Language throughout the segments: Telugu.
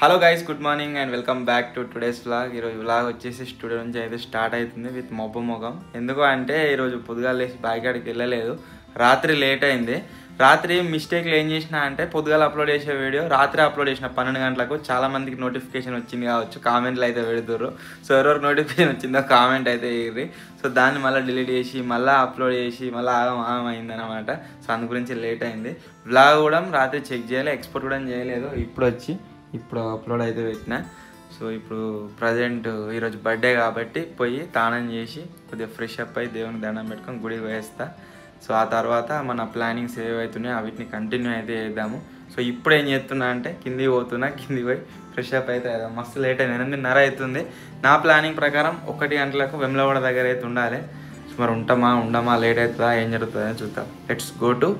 Hello guys, good morning and welcome back to today's vlog. ఈరోజు వ్లాగ్ వచ్చేసి స్టూడియో నుంచి అయితే స్టార్ట్ అవుతుంది విత్ మొబ్బు మొగం. ఎందుకు అంటే ఈరోజు పొద్దుగాల లేచి బాయికాడికి వెళ్ళలేదు, రాత్రి లేట్ అయింది. రాత్రి మిస్టేక్లు ఏం చేసినా అంటే పొద్దుగాల అప్లోడ్ చేసే వీడియో రాత్రి అప్లోడ్ చేసిన 12 గంటలకు. చాలా మందికి నోటిఫికేషన్ వచ్చింది కావచ్చు, కామెంట్లు అయితే పెడుతుర్రు. సో ఎవరికి నోటిఫికేషన్ వచ్చిందో కామెంట్ అయితే ఇర్రి. సో దాన్ని మళ్ళీ డిలీట్ చేసి మళ్ళీ అప్లోడ్ చేసి మళ్ళీ ఆగం అయిందనమాట. సో అందు గురించి లేట్ అయింది. వ్లాగ్ కూడా రాత్రి చెక్ చేయాలి, ఎక్స్పోర్ట్ కూడా చేయలేదు. ఇప్పుడు అప్లోడ్ అయితే పెట్టిన. సో ఇప్పుడు ప్రజెంట్ ఈరోజు బర్త్డే కాబట్టి పోయి తానం చేసి కొద్దిగా ఫ్రెష్ అప్ అయ్యి దేవునికి దండం పెట్టుకొని గుడికి వేస్తా. సో ఆ తర్వాత మన ప్లానింగ్స్ ఏవైతున్నాయో వీటిని కంటిన్యూ అయితే చేద్దాము. సో ఇప్పుడు ఏం చేస్తున్నా అంటే కిందికి పోయి ఫ్రెష్ అప్ అయితే మస్తు లేట్ అయింది, 8:30 అవుతుంది. నా ప్లానింగ్ ప్రకారం 1 గంటలకు వెమ్లవాడ దగ్గర అయితే ఉండాలి. సో మరి ఉండమా లేట్ అవుతుందా ఏం జరుగుతుందో చూద్దాం. లెట్స్ గో టు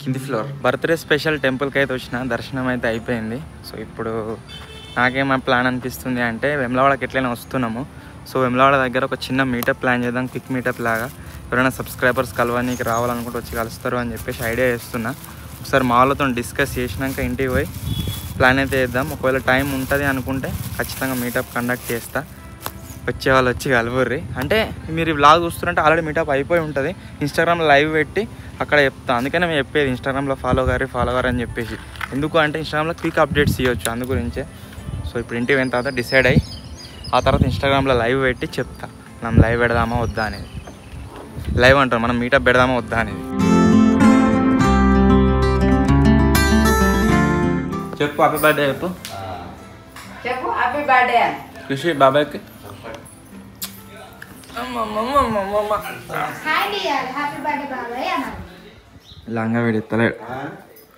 కింది ఫ్లోర్. బర్త్డే స్పెషల్ టెంపుల్కి అయితే వచ్చిన, దర్శనం అయితే అయిపోయింది. సో ఇప్పుడు నాకేమో ప్లాన్ అనిపిస్తుంది అంటే వెమ్లవాడకి ఎట్లయినా వస్తున్నాము. సో వెమ్లవాడ దగ్గర ఒక చిన్న మీటప్ ప్లాన్ చేద్దాం, క్విక్ మీటప్ లాగా. ఎవరైనా సబ్స్క్రైబర్స్ కలవడానికి రావాలనుకుంటే వచ్చి కలుస్తారు అని చెప్పేసి ఐడియా చేస్తున్నా. ఒకసారి మా వాళ్ళతో డిస్కస్ చేసినాక ఇంటికి పోయి ప్లాన్ అయితే చేద్దాం. ఒకవేళ టైం ఉంటుంది అనుకుంటే ఖచ్చితంగా మీటప్ కండక్ట్ చేస్తా. వచ్చే వాళ్ళు వచ్చి కలువర్రి. అంటే మీరు ఈ వ్లాగ్ చూస్తున్నారంటే ఆల్రెడీ మీటప్ అయిపోయి ఉంటుంది. ఇన్స్టాగ్రామ్లో లైవ్ పెట్టి అక్కడ చెప్తాను. అందుకనే మేము చెప్పేది ఇన్స్టాగ్రామ్లో ఫాలో గారు అని చెప్పేసి. ఎందుకు అంటే ఇన్స్టాగ్రామ్లో క్విక్ అప్డేట్స్ ఇవ్వచ్చు, అందు గురించే. సో ఇప్పుడు ఇంటికి పోయిన తర్వాత డిసైడ్ అయ్యి ఆ తర్వాత ఇన్స్టాగ్రామ్లో లైవ్ పెట్టి చెప్తా మనం లైవ్ పెడదామా వద్దా అనేది. లైవ్ అంటారు, మనం మీటప్ పెడదామా వద్దా అనేది. చెప్పు హ్యాపీ బర్త్డే చెప్పు. హ్యాపీ బర్త్డే ఖుషి బాబాయ్కి. లంగా వీడిత్తలేడు.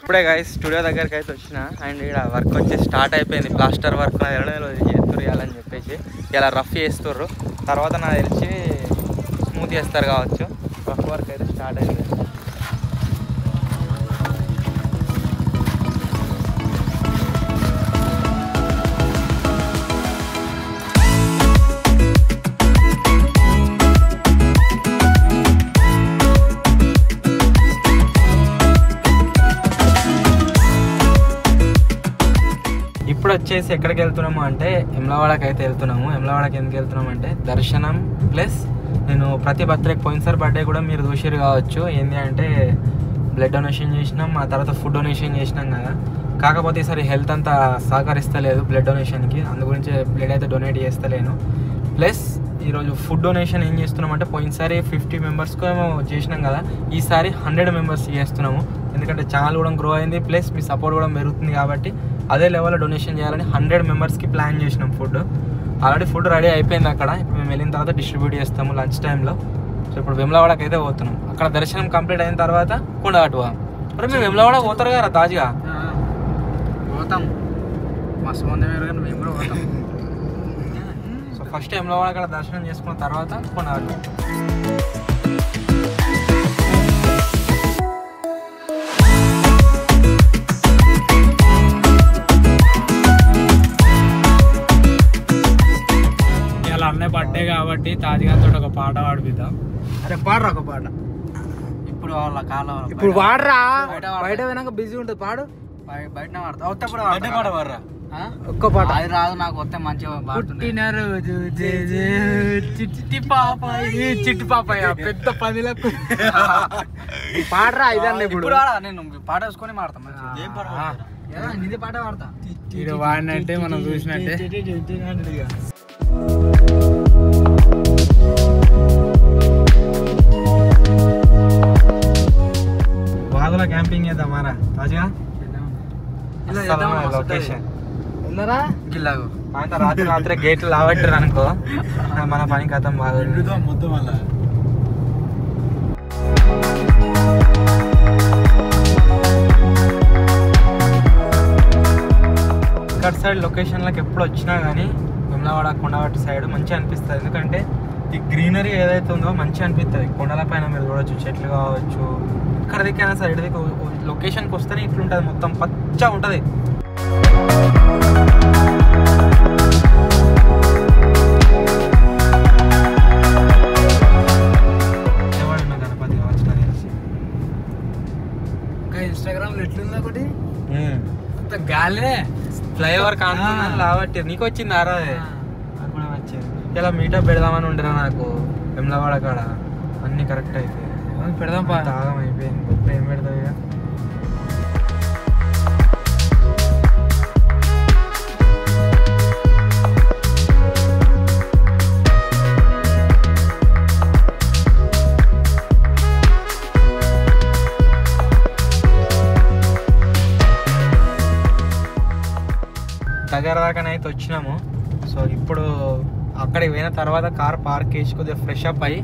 ఇప్పుడే గాయస్ స్టూడియో దగ్గరికి అయితే వచ్చిన. అండ్ ఇక్కడ వర్క్ వచ్చేసి స్టార్ట్ అయిపోయింది. ప్లాస్టర్ వర్క్ నాకు చేస్తుర్రు ఇవ్వాలని చెప్పేసి ఇలా రఫ్ చేస్తుర్రు. తర్వాత నాకు తెలిసి స్మూత్ చేస్తారు కావచ్చు. రఫ్ వర్క్ అయితే స్టార్ట్ అయిపోయింది. ఇప్పుడు వచ్చేసి ఎక్కడికి వెళ్తున్నాము అంటే వెమ్లవాడకి అయితే వెళ్తున్నాము. వెమ్లవాడకి ఎందుకు వెళ్తున్నాము అంటే దర్శనం ప్లస్ నేను ప్రతి బర్త్డేకి పోయినసారి బర్త్డే కూడా మీరు చూసిరు కావచ్చు. ఏంటి అంటే బ్లడ్ డొనేషన్ చేసినాం, ఆ తర్వాత ఫుడ్ డొనేషన్ చేసినాం కదా. కాకపోతే ఈసారి హెల్త్ అంతా సహకరిస్తలేదు బ్లడ్ డొనేషన్కి, అందు గురించి బ్లడ్ అయితే డొనేట్ చేస్తలేను. ప్లస్ ఈరోజు ఫుడ్ డొనేషన్ ఏం చేస్తున్నాం అంటే పోయినసారి 50 మెంబర్స్కి ఏమో చేసినాం కదా, ఈసారి 100 మెంబర్స్ చేస్తున్నాము. ఎందుకంటే ఛానల్ కూడా గ్రో అయింది, ప్లస్ మీ సపోర్ట్ కూడా పెరుగుతుంది కాబట్టి అదే లెవెల్లో డొనేషన్ చేయాలని 100 మెంబర్స్కి ప్లాన్ చేసినాం. ఫుడ్ ఆల్రెడీ ఫుడ్ రెడీ అయిపోయింది అక్కడ. ఇప్పుడు మేము వెళ్ళిన తర్వాత డిస్ట్రిబ్యూట్ చేస్తాము లంచ్ టైంలో. సో ఇప్పుడు వెమ్లవాడకి అయితే పోతున్నాం. అక్కడ దర్శనం కంప్లీట్ అయిన తర్వాత కొండగట్టువా. మరి మేము వెమ్లవాడ పోతారు కదా తాజుగా పోతాం, మస్తు మంది కానీ మేము కూడా పోతాం. సో ఫస్ట్ వెమ్లవాడ అక్కడ దర్శనం చేసుకున్న తర్వాత కొండగట్టు. అన్నయ్య బర్త్డే కాబట్టి తాజ్గారితో ఒక పాట పాడిపిద్దాం. అరే పాడరా ఒక పాట. ఇప్పుడు వాళ్ళ కాలం ఇప్పుడు పాడరా, బయట పోయినాక బిజీ ఉంటుంది. పాడు బయట పాడతా ఒక్క పాట. అది రాదు నాకు, వస్తే మంచిగా పుట్టినరోజు చిట్టి పాపయ్య పెద్ద 10 లక్ష పాడరా. ఇదన్నా ఇప్పుడు నేను పాట వేసుకొని మాడతాం. నిధి పాట పాడతా. ఇది వాడినట్టే మనం చూసినట్టే. వాదుల క్యాంపింగ్ చేద్దామారా తాజుగా లొకేషన్ గిల్లాగు అంత రాత్రి గేట్లు లావట్టారు అనుకో, మన పని కథం బాగా మొత్తం. వల్ల ఇక్కడ సైడ్ లొకేషన్లకు ఎప్పుడు వచ్చినా కానీ వెమ్లవాడ కొండగట్టు సైడ్ మంచిగా అనిపిస్తుంది. ఎందుకంటే ఈ గ్రీనరీ ఏదైతే ఉందో మంచిగా అనిపిస్తుంది. కొండల పైన మీరు చూడవచ్చు, చెట్లు కావచ్చు. ఇక్కడ దిక్కైనా సరే ఇటు లొకేషన్కి వస్తేనే ఇట్లుంటుంది, మొత్తం పచ్చగా ఉంటుంది. గణపతి కావచ్చు తెలిసి. ఇంకా ఇన్స్టాగ్రామ్లో ఎట్లుంది ఒకటి గాలే ఫ్లైఓవర్ ఫ్లేవర్ కానుకుందని లావట్టి నీకు వచ్చింది ఆరా వచ్చింది. ఇలా మీటప్ పెడదామని ఉండరా నాకు వెమ్లవాడ కాడ అన్ని కరెక్ట్ అయితే పెడదాం తాగం అయిపోయింది. ఇప్పుడు ఏం పెడతావు ఇక దగ్గర దాకానైతే వచ్చినాము. సో ఇప్పుడు అక్కడికి పోయిన తర్వాత కార్ పార్క్ చేసి కొద్దిగా ఫ్రెష్ అప్ అయ్యి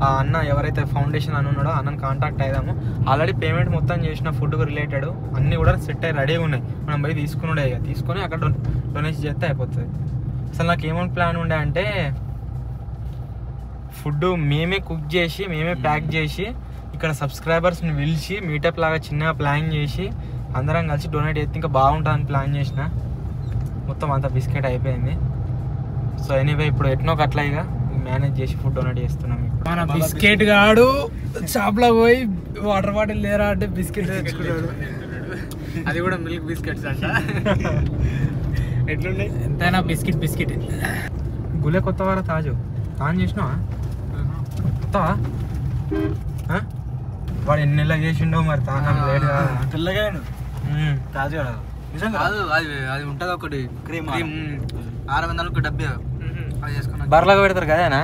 ఆ అన్న ఎవరైతే ఫౌండేషన్ అని ఉన్నాడో అన్నని కాంటాక్ట్ అయ్యాము. ఆల్రెడీ పేమెంట్ మొత్తం చేసిన ఫుడ్కు రిలేటెడ్ అన్నీ కూడా సెట్ అయ్యి రెడీగా ఉన్నాయి. మనం పోయి తీసుకున్నాడే ఇక తీసుకొని అక్కడ డొనేషన్ చేస్తే అయిపోతుంది. అసలు నాకు ఏమని ప్లాన్ ఉండే అంటే ఫుడ్ మేమే కుక్ చేసి మేమే ప్యాక్ చేసి ఇక్కడ సబ్స్క్రైబర్స్ని పిలిచి మీటప్ లాగా చిన్నగా ప్లాన్ చేసి అందరం కలిసి డొనేట్ చేస్తే ఇంకా బాగుంటుందని ప్లాన్ చేసిన. మొత్తం అంతా బిస్కెట్ అయిపోయింది. సో ఎనీవే ఇప్పుడు ఎట్నో అట్లా ఇక మేనేజ్ చేసి ఫుడ్ డొనేట్ చేస్తున్నాం. మన బిస్కెట్ గాడు షాప్ లో పోయి వాటర్ బాటిల్ లేరా అంటే బిస్కెట్ తెచ్చుకున్నాడు. అది కూడా మిల్క్ బిస్కెట్స్ అంట. ఎట్లుండే ఎంతైనా బిస్కెట్ గులే కొత్త వారా తాజు ఆన్ చేసినావా కొత్తవా? వాడు ఎన్ని నెలలు చేసిండో మరి తాను లేడు తెల్లగా తాజు కదా అది ఉంటది ఒకటి క్రీమ్ 600 డబ్బే అది చేసుకున్నా. బర్రలాగా పెడతారు కదేనా?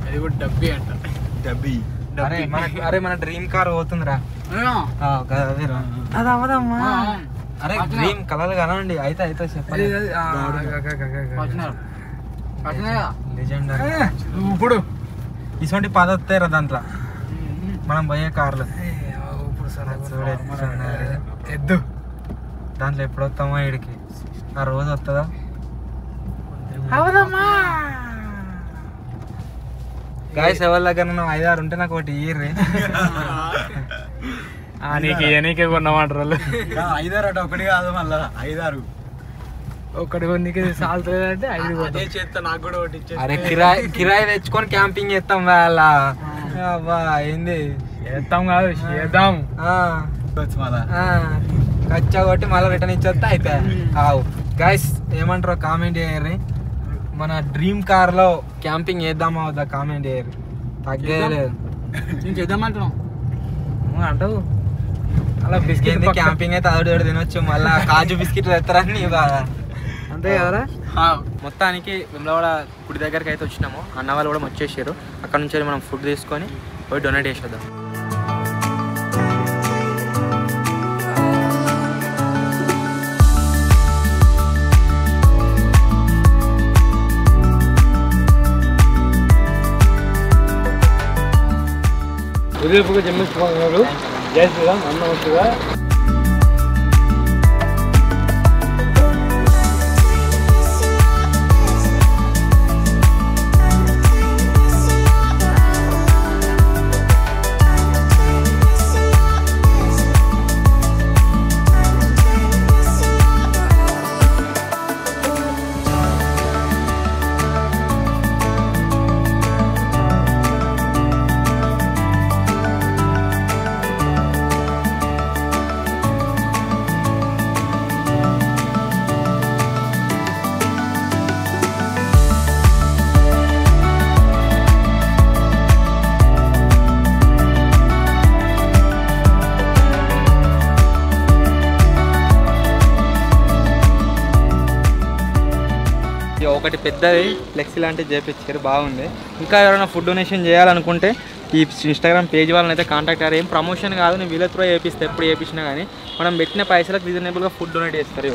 అది కూడా డబ్బీ అంట. డబ్బీ అరే మన డ్రీమ్ కార్ పోతుందిరా. అది అవదమ్మా. అరే డ్రీమ్ కలర్ కనండి అయితే చెప్పాలి. లెజెండరీ ఇప్పుడు ఇటువంటి పదొస్తాయిరా దాంట్లో మనం పోయే కార్లు. ఎద్దు దాంట్లో ఎప్పుడు వస్తామో ఇడికి ఆ రోజు వస్తుందా? గాయస్ ఎవరి దగ్గర 5-6 ఉంటే నాకు ఒకటి ఇయ్యర్రీ. నీకు ఎనీకే కొన్నమాటరు 5-6 అంటే ఒకటి కాదు మళ్ళా 5-6 ఒకటి కొన్నికి సాల్తుందంటే 5 చేస్తా. నాకు కూడా ఒకటి ఇచ్చే. అరే కిరాయి తెచ్చుకొని క్యాంపింగ్ చేస్తాం వాళ్ళ ఏంది చేస్తాం కాదు చేద్దాం. ఖర్చా కొట్టి మళ్ళీ రిటర్న్ ఇచ్చేస్తా అయితే. గైస్ ఏమంటారో కామెంట్ చేయర్రి. మన డ్రీమ్ కార్ లో క్యాంపింగ్ చేద్దామా వద్దా కామెంట్ చేయర్రి. తగ్గలేదు నేను చేద్దామంటున్నాం అంటావు. అలా బిస్కెట్ క్యాంపింగ్ అయితే అదొకటి తినొచ్చు. మళ్ళీ కాజు బిస్కెట్ తెస్తారని బాగా అంతే కదరా. మొత్తానికి వెమ్లవాడ గుడి దగ్గరికి అయితే వచ్చినాము. అన్న వాళ్ళు కూడా వచ్చేసారు. అక్కడ నుంచి మనం ఫుడ్ తీసుకొని పోయి డొనేట్ చేసేద్దాం. ఉదయపుగా జన్మిస్తున్నాడు. జై శ్రీరామ్. అన్న వచ్చుగా ఒకటి పెద్దది ఫ్లెక్సీ లాంటివి చేపించారు, బాగుంది. ఇంకా ఎవరైనా ఫుడ్ డొనేషన్ చేయాలనుకుంటే ఈ ఇన్స్టాగ్రామ్ పేజ్ వాళ్ళని అయితే కాంటాక్ట్ అయ్యారు. ఏం ప్రమోషన్ కాదు, నేను వీళ్ళ త్రూ చేపిస్తే ఎప్పుడు చేపించినా కానీ మనం పెట్టిన పైసలకు రీజనబుల్గా ఫుడ్ డొనేట్ చేస్తారు.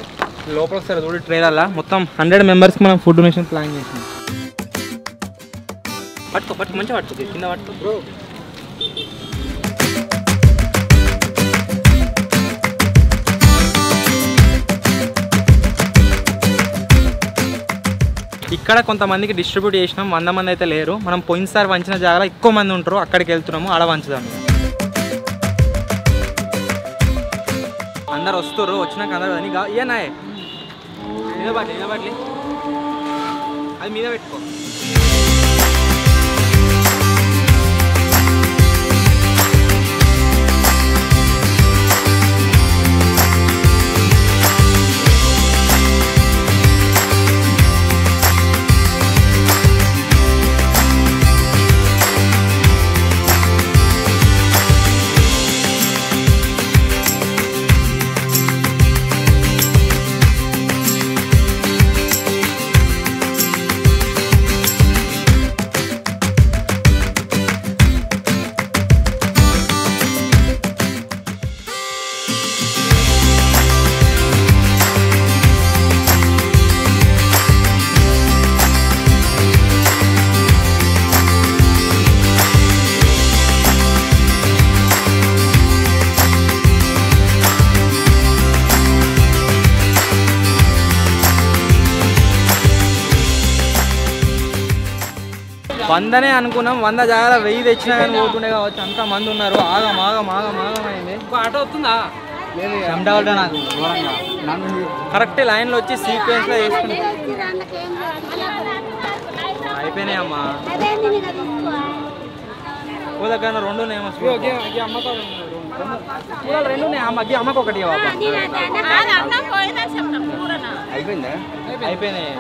లోపల వస్తారు చూడు ట్రైలర్లా మొత్తం 100 మెంబర్స్కి మనం ఫుడ్ డొనేషన్ ప్లాన్ చేసినాం. పట్టుకో మంచిగా పట్టుకో, కింద పట్టుకో బ్రో. ఇక్కడ కొంతమందికి డిస్ట్రిబ్యూట్ చేసినాం, 100 మంది అయితే లేరు. మనం పోయినసారి వంచిన జాగాలో ఎక్కువ మంది ఉంటారు, అక్కడికి వెళ్తున్నాము, ఆడ వంచుదాం. అందరు వస్తారు, వచ్చినాక అందరు అని ఏనాయ్ నిలబడి అది మీద పెట్టుకో. 100నే అనుకున్నాం, 100 జాగాల 1000 తెచ్చినా కానీ పోతుండే కావచ్చు. అంత మంది ఉన్నారు. ఆగమైంది. ఆటో వస్తుందా? కరెక్ట్ లైన్లో వచ్చి సీక్వెన్స్లో వేసుకున్నాం. అయిపోయినాయమ్మా. ఓ దగ్గర 2 ఉన్నాయి. అమ్మకు ఒకటి అయిపోయినాయి.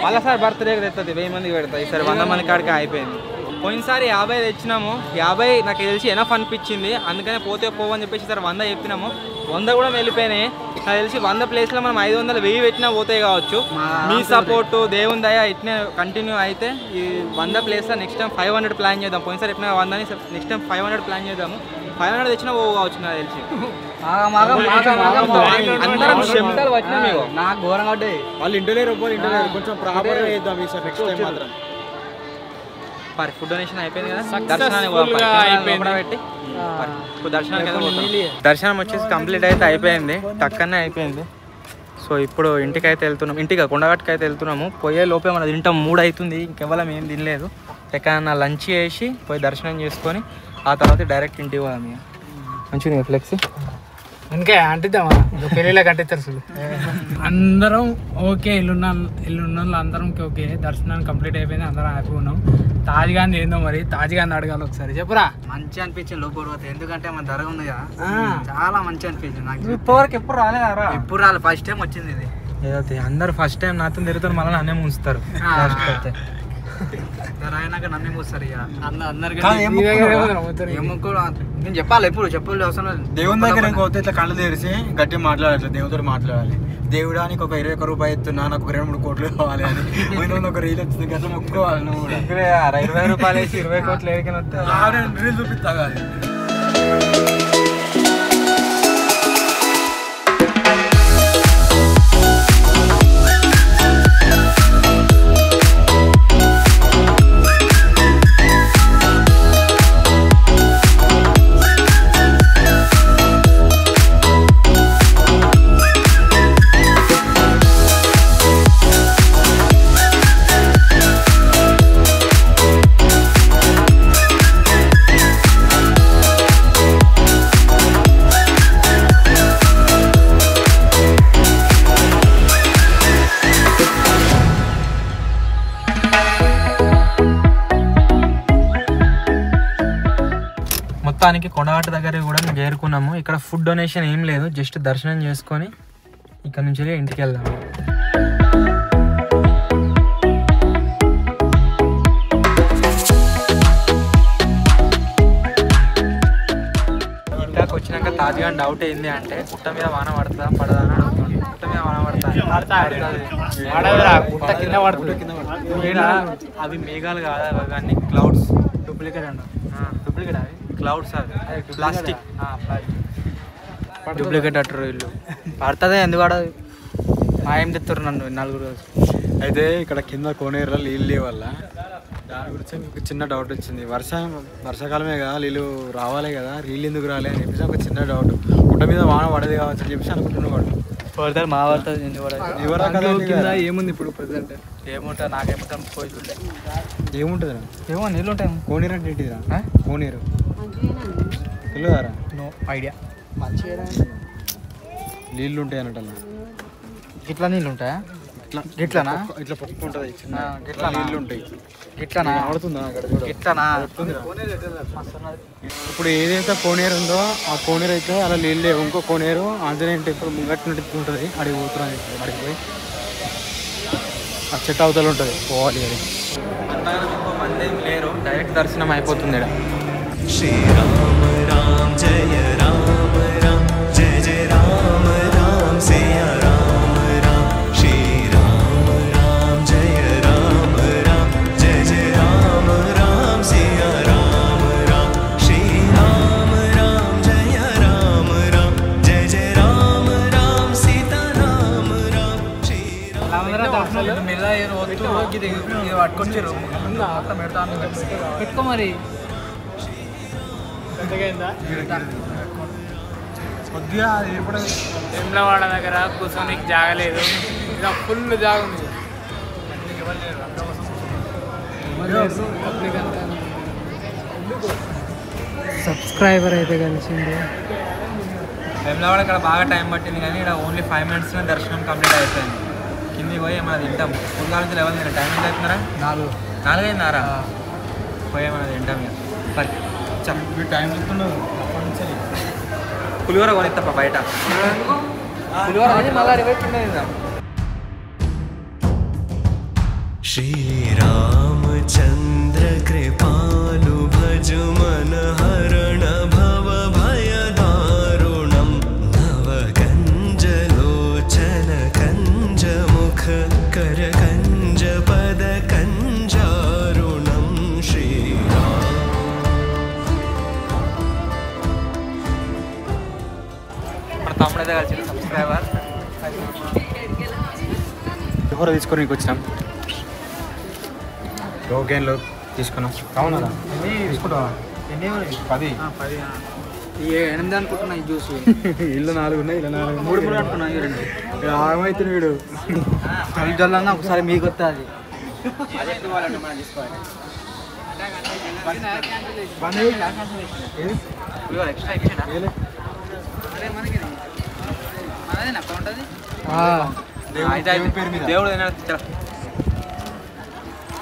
మళ్ళీ సార్ బర్త్డేకి తెస్తుంది 1000 మందికి పెడతా. ఈసారి 100 మంది కాడికి అయిపోయింది. పోయినసారి 50 తెచ్చినాము. 50 నాకు తెలిసి ఎనఫ్ అనిపించింది, అందుకనే పోతే పోవని చెప్పేసి ఈసారి 100 చెప్పినాము. 100 కూడా వెళ్ళిపోయినాయి. నాకు తెలిసి 100 ప్లేస్లో మనం 500 1000 పెట్టినా పోతాయి కావచ్చు. మీ సపోర్టు దేవుని దయ ఇట్నే కంటిన్యూ అయితే ఈ 100 ప్లేస్లో నెక్స్ట్ టైం 500 ప్లాన్ చేద్దాం. పోయినసారి చెప్పిన 100 నెక్స్ట్ టైం 500 ప్లాన్ చేద్దాము. 500 తెచ్చినా పోవు కావచ్చు నాకు తెలిసి. అందరం శబ్దాలు వచ్చినా మీకు నాకు ఘోరంగా ఉంటాయి. వాళ్ళు ఇంటలేరు కొంచెం ప్రాపర్గా చేద్దాం ఈసారి నెక్స్ట్ టైం మాత్రం. ఫుడ్ డొనేషన్ అయిపోయింది కదా, దర్శనం వచ్చేసి కంప్లీట్ అయితే అయిపోయింది, టక్కనే అయిపోయింది. సో ఇప్పుడు ఇంటికి అయితే వెళ్తున్నాం, ఇంటికి కొండగట్టుకు అయితే వెళ్తున్నాము. పోయే లోపే మన తింటాం 3 అవుతుంది, ఇంకెవరం ఏం తినలేదు. ఎక్కడన్నా లంచ్ చేసి పోయి దర్శనం చేసుకొని ఆ తర్వాత డైరెక్ట్ ఇంటికి పోదాం. ఇక మంచిగా ఫ్లెక్స్ ఇంకా అంటిద్దామా? పెళ్ళిళ్ళ కట్టిస్తారు అసలు. అందరం ఓకే, ఇల్లున్న వాళ్ళు అందరం ఓకే. దర్శనం కంప్లీట్ అయిపోయింది, అందరం హ్యాపీగా ఉన్నాం. తాజ్ గాంధీ ఏందో మరి, తాజ్ గాంధీ అడగాలి ఒకసారి. చెప్పురా. మంచి అనిపించింది లోపల, ఎందుకంటే మన ధర ఉంది కదా, చాలా మంచి అనిపించింది నాకు. ఇప్పటివరకు ఎప్పుడు రాలేదా? ఎప్పుడు రాలేదు, ఫస్ట్ టైం వచ్చింది ఇది. ఏదైతే అందరు ఫస్ట్ టైం నాతో తిరుగుతారు, మళ్ళీ నన్నే ముంచుతారు. అయినాక నన్నే మూస్తారు. ఇక నేను చెప్పాలి ఎప్పుడు చెప్పాలి అవసరం. దేవుని దగ్గర పోతే ఇట్లా కళ్ళు తెరిచి గట్టి మాట్లాడాలి, దేవుడితో మాట్లాడాలి. దేవుడా నీకు ఒక 21 రూపాయలు ఇస్తున్నా, నాకు ఒక 2-3 కోట్లు కావాలి అని ఒక రీల్ వచ్చింది కదా, మొక్కుకోవాలి. నువ్వు కూడా 20 రూపాయలు వేసి 20 కోట్లు రీల్ చూపిస్తా కాదు. మొత్తానికి కొండగట్టు దగ్గర కూడా చేరుకున్నాము. ఇక్కడ ఫుడ్ డొనేషన్ ఏం లేదు, జస్ట్ దర్శనం చేసుకొని ఇక్కడ నుంచి ఇంటికి వెళ్దాము. ఇంటికి వచ్చినాక తాజాగా డౌట్ ఏంది అంటే గుట్ట మీద వాన పడుతుందా పడదా అని అడుగుతుంది. గుట్ట మీద వాన పడుతుంది, కింద పడుతుంది. అవి మేఘాలు కాదు, అవన్నీ క్లౌడ్స్. డూప్లికేట్ అండి, డూప్లికేట్ అవి క్లౌడ్స్, అవి ప్లాస్టిక్ డూప్లికేట్ అట్టరు. ఇల్లు పడుతుంది, ఎందుకు పడదు? మాయం తెస్తారు నన్ను 4 రోజులు. అయితే ఇక్కడ కింద కోనేరులో నీళ్ళు వల్ల దాని గురించి మీకు చిన్న డౌట్ వచ్చింది. వర్షాకాలమే కదా, నీళ్ళు రావాలి కదా, నీళ్ళు ఎందుకు రాలే అని చెప్పేసి ఒక చిన్న డౌట్. గుట్ట మీద వాన పడదు కావచ్చు అని చెప్పేసి అనుకుంటున్నాడు. పడతారు, మా పడుతుంది, ఎందుకు పడదు? ఏముంది ఇప్పుడు ప్రజెంట్? ఏముంటుంది నాకేముంటాం, పోయి చూడలే. ఏముంటుంది? ఏమో నీళ్ళు ఉంటాయి. కోనేరు అంటే ఏంటిదిరా? కోనేరు తెలియదారా? No idea. మంచిగా నీళ్ళు ఉంటాయి అన్నట్టు. ఇట్లా నీళ్ళు ఉంటాయా? ఇట్లానా? ఇట్లా పొక్కు ఉంటుంది, ఇట్లా నీళ్ళు ఉంటాయి. ఇట్లానా? ఆడుతుందా? ఇట్లానా? ఇప్పుడు ఏదైతే కోనేరు ఉందో ఆ కోనేరు అయితే అలా నీళ్ళు లేవు. ఇంకో కోనేరు ఆంజనేయ టెంపుల్ ముంగట్టు ఉంటుంది, అడిగి పోతున్నాను. అడిగి పోయి ఆ చెట్టు అవతల ఉంటుంది, పోవాలి. అది ఇంకో మంది ఏం లేరు, డైరెక్ట్ దర్శనం అయిపోతుంది. శ్రీరామ రామ జయ రామ రామ జయ జయ రామ రామ సియ రామ రామ శ్రీరామ రామ జయ రామ రామ జయ జయ రామ రామ సియ రామ రామ శ్రీరామ రామ జయ రామ రామ జయ జయ రామ రామ సీతా రామ రామ శ్రీరామ పట్టుకొచ్చారు. పెట్టుకో మరి. కొద్దిగా వేములవాడ దగ్గర కూర్చోనికి జాగలేదు, ఇలా ఫుల్ జాగ ఉంది. సబ్స్క్రైబర్ అయితే కలిసింది. వెమ్లవాడ ఇక్కడ బాగా టైం పట్టింది కానీ ఇక్కడ ఓన్లీ 5 minutes దర్శనం కంప్లీట్ అయిపోయింది. కింది పోయి ఏమైనా తింటాం. పుల్గాల నుంచి లెవెల్ తింటాం. టైం ఎంత అవుతున్నారా? 4 అయిందారా? పోయి ఏమైనా తింటాం ఇక. టైం చెప్తున్నావు. పులిహోర కొనిస్తాప బయట. పులిహోర మళ్ళీ రివైట్ ఉండేది. श्रीरामचन्द्र कृपालु भज मन हरण भव भय दारुणं नवकञ्जलोचन कञ्जमुख कर कञ्ज पद कञ्जारुणं श्रीराम. తమ్ముడైతే కలిసి సబ్స్క్రైబర్ పులిహోర తీసుకొని నీకు వచ్చినాం. రోగేన్లో తీసుకున్నాం. అవునా తీసుకుంటావా? 10 8 అనుకుంటున్నా. ఈ జ్యూస్ ఇల్లు 4 ఉన్నాయి. ఇలా 4 3 అనుకున్నా. ఆగమైతే వీడు జల్లన్నా ఒకసారి మీకు వస్తే అది దేవుడు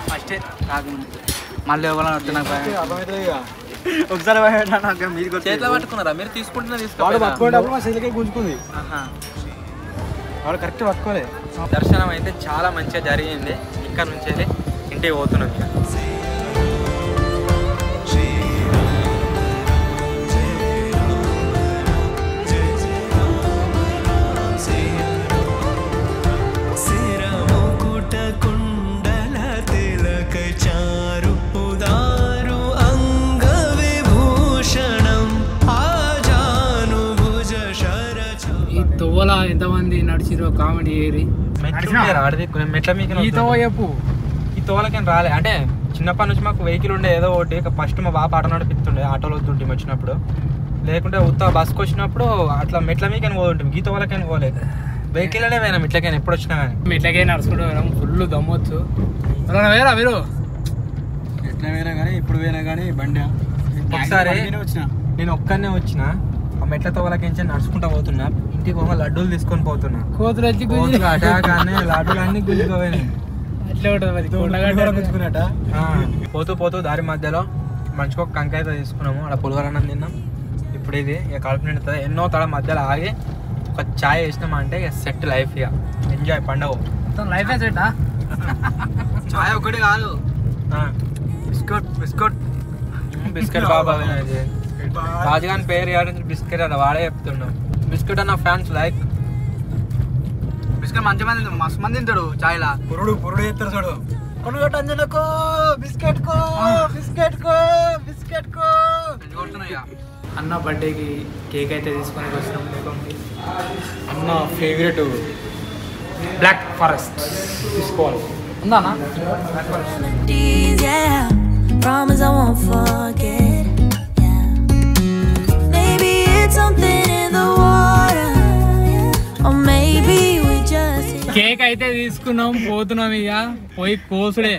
ఫస్ట్ మళ్ళీ ఇవ్వాలని నాకు ఒకసారి చేతిలో పట్టుకున్నారా మీరు? తీసుకుంటున్నా చేతికే గుంజుకుంది. వాడు కరెక్ట్ పట్టుకోలే. దర్శనం అయితే చాలా మంచిగా జరిగింది. ఇక్కడ నుంచి వెళ్ళి ఇంటికి పోతున్నాం. ఎంతమంది నడిచిరో కామెడీ ఏరి మెట్ల మీకు ఈ తోలకేం రాలే. అంటే చిన్నప్పటి నుంచి మాకు వెహికల్ ఉండే ఏదో ఒకటి. ఫస్ట్ మా బాబు ఆటో నడిపిస్తుండే. ఆటోలో వద్దుంటే వచ్చినప్పుడు, లేకుంటే ఉత్త బస్కి వచ్చినప్పుడు అట్లా మెట్ల మీకని పోతుంటాం. ఈ తోలకని పోలేదు. వెహికల్లోనే పోయినాం. మెట్లకైనా ఎప్పుడు వచ్చినా కానీ మెట్లకైనా నడుచుకుంటూ పోయినాం. ఫుల్ దమ్మొచ్చు. వేరా మీరు ఎట్లా పోయినా కానీ ఇప్పుడు పోయినా కానీ బండి ఒకసారి నేను ఒక్కనే వచ్చిన. ఆ మెట్ల తోలకించి నడుచుకుంటూ పోతున్నా. ఇంటికి పోగా లడ్డూలు తీసుకొని పోతున్నా. కోతులు వచ్చి కానీ లడ్డూలు అన్ని గుంజుకోపోయినాయి. పోతూ పోతూ దారి మధ్యలో మంచిగా ఒక కంకాయ తీసుకున్నాము. అక్కడ పులిహోరన్నం తిన్నాం. ఇప్పుడు ఇది ఇక కడుపు నిండుతుంది. ఎన్నో తడ మధ్యలో ఆగి ఒక ఛాయ్ వేసినామా అంటే ఇక సెట్ లైఫ్. ఇక ఎంజాయ్ పండగ లైఫ్ సెట్. ఛాయ్ ఒకటి కాదు, బిస్కెట్ బాబా రాజుగాని పేరు బిస్కెట్ అన్న వాడే చెప్తున్నాం. బిస్కెట్ అన్న ఫ్యాన్స్ లైక్ బిస్కెట్ మంచి మంది మస్తు మంది తింటాడు. ఛాయ్లా పురుడు చేస్తారు చూడు. కొనుగోట అంజనకో బిస్కెట్ కో బిస్కెట్ కో బిస్కెట్ కో అన్న బర్త్డేకి కేక్ అయితే తీసుకొని వచ్చినాం. అన్న ఫేవరెట్ బ్లాక్ ఫారెస్ట్ తీసుకోవాలి. ఉందా అన్న? Black forest. Promise I won't forget. Yeah. Maybe it's something in the water, or maybe we just. Cake అయితే తీసుకున్నాం. పోతున్నాం ఇక పోయి కోసుడే.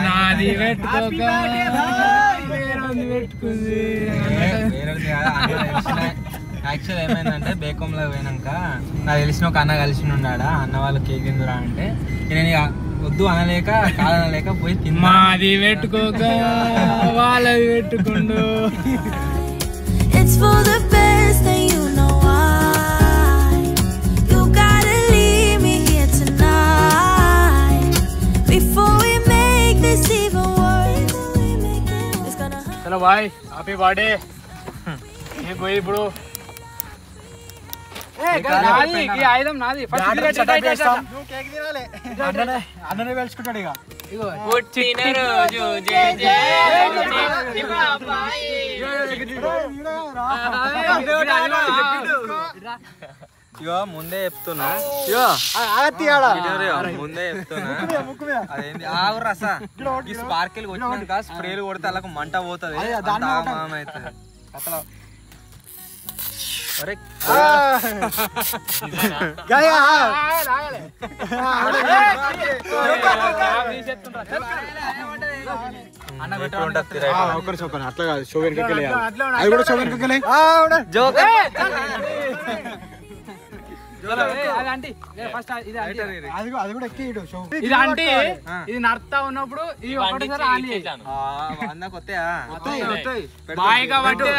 నాది పెట్టుకుంది. యాక్చువల్ ఏమైందంటే బేకంలో పోయినాక నాకు తెలిసిన ఒక అన్న కలిసి ఉన్నాడా. అన్న వాళ్ళు కేక్ తిందురా అంటే నేను ఇక వద్దు అనలేక కాదనలేక పోయి మాది పెట్టుకోక వాళ్ళది పెట్టుకుండు. It's for the best and you know why. You gotta leave me here tonight before we make this even worse. It's gonna hurt. చలో బాయ్, హ్యాపీ బర్త్డే. ఏ పోయి ఇప్పుడు ఆయుధం నాది. అన్ననే పెంచుకుంటాడు. ఇక పుట్టిన రోజు ఇగో ముందే చెప్తున్నా. ముందే చెప్తున్నా. అదేంటి ఆవురు రస ఈ స్పార్కిల్ వచ్చినాక స్ప్రేలు కొడితే అలా మంట పోతుంది. అట్లా కాదు షో వెనకలే అది కూడా షో వెనకలే అది కూడా ఎక్కి ఇది అంటే ఇది నడతా ఉన్నప్పుడు ఇది ఒకటిసారి బాయ్ కాబట్టి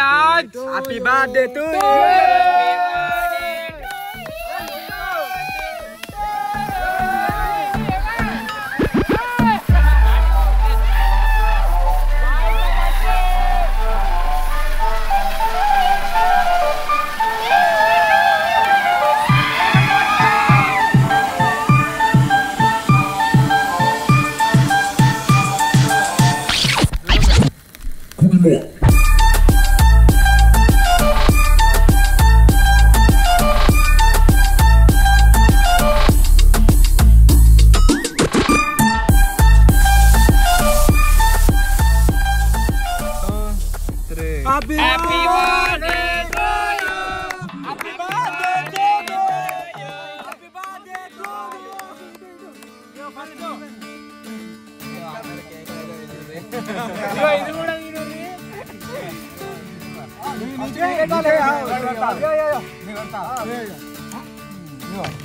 happy birthday to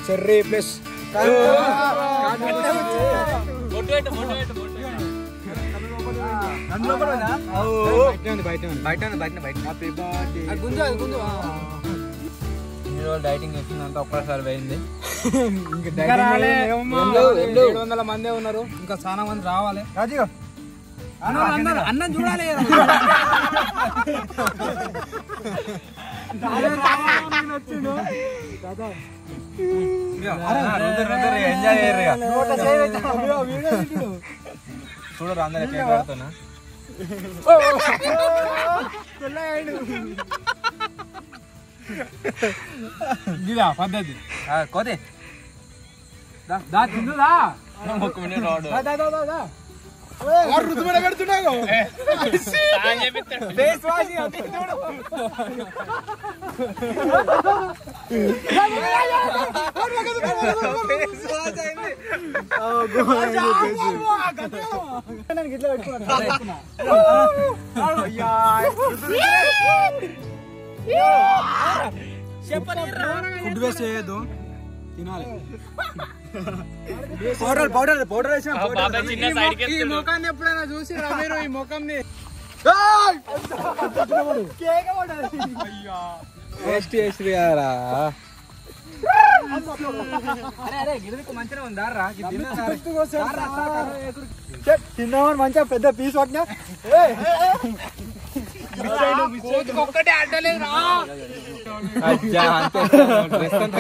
cherry plus dieting చేసిందంటే ఒక్కసారి పోయింది. 700 మందే ఉన్నారు, ఇంకా చాలా మంది రావాలి. అన్నం చూడాలి. చూడరు అందరు ఎట్లా పెడుతున్నా పద్ధతి కోతే తిందుదా పెడుతున్నావు ఫుడ్ వేస్ట్ చేయొద్దు, తినాలి. పౌడర్ వేసిన ఈ ముఖాన్ని ఎప్పుడైనా చూసి మీరు ఈ ముఖంని మంచిగా ఉందారా తిన్నామని మంచిగా పెద్ద పీస్ పట్టినా ఒక్కటే అడ్డలేదు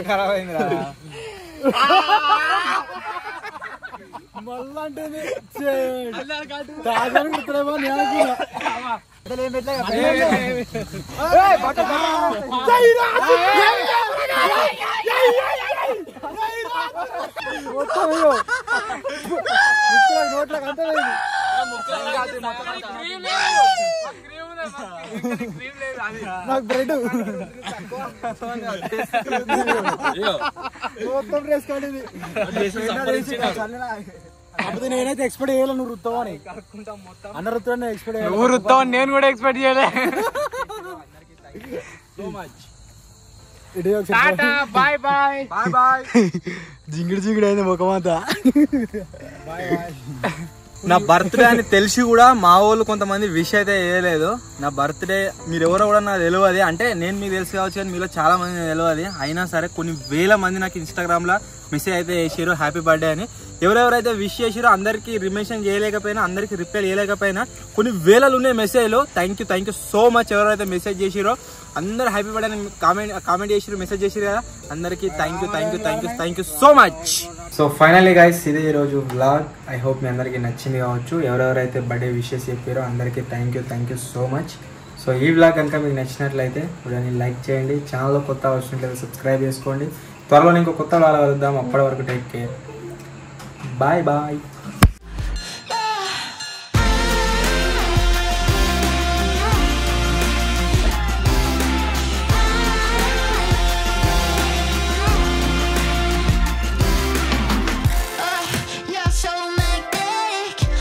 ఖరాబ్ అయిందిరా. మళ్ళా అంటే నోట్లకు అంత నాకు బ్రెడ్ మొత్తం వేసుకోండి. కాకపోతే నేనైతే ఎక్స్పెక్ట్ చేయలే నువ్వు రుత్తావు అని. అన్న రుత్తావు ఎక్స్పెక్ట్ నువ్వు రుత్తావు, నేను కూడా ఎక్స్పెక్ట్ చేయలే. Bye bye bye bye. జింగిడి అయింది ముఖమంతా. నా బర్త్డే అని తెలిసి కూడా మా వాళ్ళు కొంతమంది విష్ అయితే వేయలేదు. నా బర్త్డే మీరు ఎవరో కూడా నాకు తెలియదు, అంటే నేను మీకు తెలిసి కావచ్చు కానీ మీలో చాలా మంది తెలియదు. అయినా సరే కొన్ని వేల మంది నాకు ఇన్స్టాగ్రామ్ లో మెసేజ్ అయితే చేసారు హ్యాపీ బర్త్డే అని. ఎవరెవరైతే విష్ చేసారో అందరికి రిమెన్షన్ చేయలేకపోయినా, అందరికి రిప్లై చేయలేకపోయినా కొన్ని వేలలు ఉన్నాయి మెసేజ్లు. Thank you so much. ఎవరైతే మెసేజ్ చేసిరో అందరు హ్యాపీ బర్త్డే అని కామెంట్ చేసిరు, మెసేజ్ చేసిరు కదా, అందరికి thank you so much. So finally guys ఇది ఈరోజు వ్లాగ్. ఐ హోప్ మీ అందరికీ నచ్చింది కావచ్చు. ఎవరెవరైతే బర్త్డే విషెస్ చెప్పారో అందరికీ thank you so much. So ఈ వ్లాగ్ కనుక మీకు నచ్చినట్లయితే వీడియోని లైక్ చేయండి. ఛానల్లో కొత్త వచ్చినట్లయితే సబ్స్క్రైబ్ చేసుకోండి. త్వరలో ఇంకో కొత్త వ్లాగ్ కలుద్దాం. అప్పటి వరకు టేక్ కేర్. Bye bye.